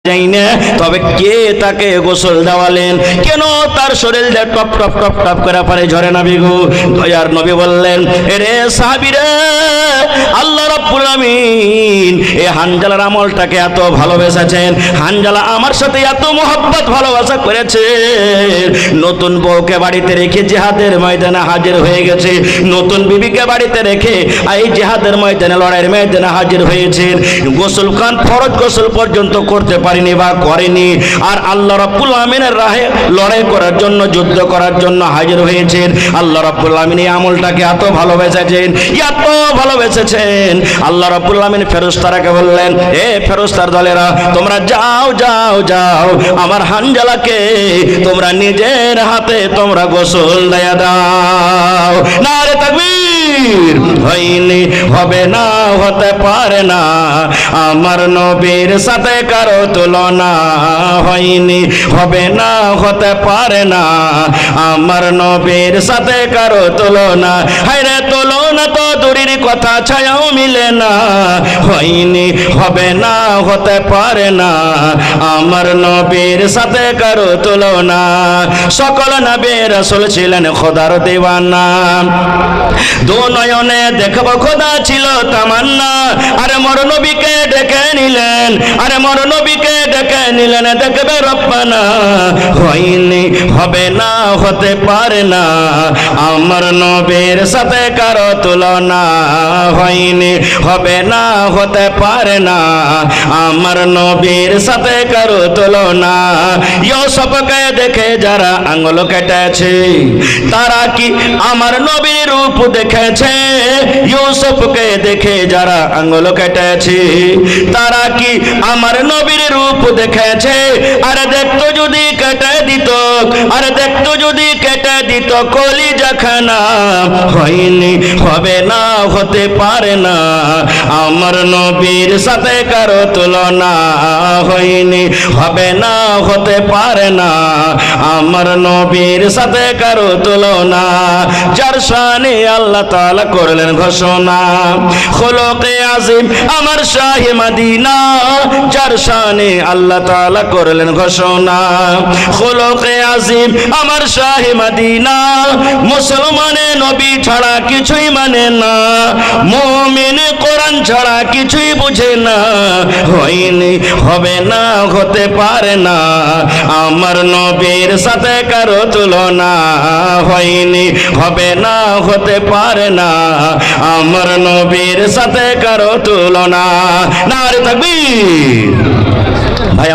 জানি না, তবে কে তাকে গোসল দেওয়ালেন, কেন তার শরীর দিয়ে টপ টপ টপ টপ করে পানি ঝরে না বিগু? দয়ার নবী বললেন, এরে সাহাবীরা, আল্লাহ রাব্বুল আমিন এই হানজালার আমলটাকে এত ভালোবেসেছেন, হানজালা আমার সাথে এত মহব্বত ভালোবাসা করেছে, নতুন বউকে বাড়িতে রেখে জিহাদের ময়দানে হাজির হয়ে গেছে, নতুন বিবিকে বাড়িতে রেখে এই জিহাদের ময়দানে লড়াইয়ের ময়দানে হাজির হয়েছেন, গোসল খান ফরজ গোসল পর্যন্ত করতে পারেনি বা করেনি, আর আল্লাহ রাব্বুল আমিনের রাহে লড়াই করার জন্য, যুদ্ধ করার জন্য হাজির হয়েছেন। আল্লাহ রাব্বুল আমিন এই আমলটাকে এত ভালোবেসেছেন, এত ভালোবেসেছেন, আল্লাহ রাব্বুল আমিন ফেরেশতারাকে বললেন, এ ফেরেশতার দলেরা, তোমরা যাও যাও যাও, আমার হানজালাকে তোমরা নিজের হাতে তোমরা গোসল দেয়া দাও। নারে তাকবীর! হয়নি, হবে না, হতে পারে না, আমার নবীর সাথে কারো তুলনা, হয়নি, হবে না, হতে পারে না, আমার নবীর সাথে কারো তুলনা, হায়রে তুলনা তো দূরের কথা, ছায়াও মিলে না, হয়নি, হবে না, হতে পারে না, আমার নবীর সাথে কারো তুলনা। সকল নবী রাসূল ছিলেন খোদার দিওয়ানা, দু নয়নে দেখব খোদা ছিল তামান্না, আরে মোর নবীকে ডেকে নিলেন, আরে মোর নবীকে ডেকে নিলেন, দেখবে রব্বানা, হয়নি, হবে না, হতে পারে না, আমার নবীর সাথে কারো তুলনা, হয়নি, হবে না, হতে পারে না, আমার নবীর সাথে কারো তুলনা। ইউসুফকে দেখে যারা আঙ্গুল কেটেছে, তারা কি আমার নবীর রূপ দেখেছে? ইউসুফকে দেখে যারা আঙ্গুল কেটেছে, তারা কি আমার নবীর রূপ দেখেছে? আরে দেখতো যদি কেটে দিত, আরে দেখতো যদি কেটে দিত কলিজাখানা, হয়নি, হবে না, হতে পারে না, আমার নবীর সাথে কারো তুলনা, হয়নি, হবে না, হতে পারে না, আমার নবীর সাথে কারো তুলনা। যার শানে আল্লাহ তাআলা করলেন ঘোষণা, খুলুকে আযীম আমার শাহে মদিনা, যার শানে আল্লাহ তাআলা করলেন ঘোষণা, খুলুকে আযীম আমার শাহে মদিনা, মুসলমানে নবী ছাড়া কিছুই মানে না, মুমিন কোরআন ছাড়া কিছুই বুঝে না, হয়নি, হবে না, হতে পারে না, আমার নবীর সাথে কারো তুলনা, হয়নি, হবে না, হতে পারে না, আমার নবীর সাথে কারো তুলনা। নারে তাকবীর! ভাই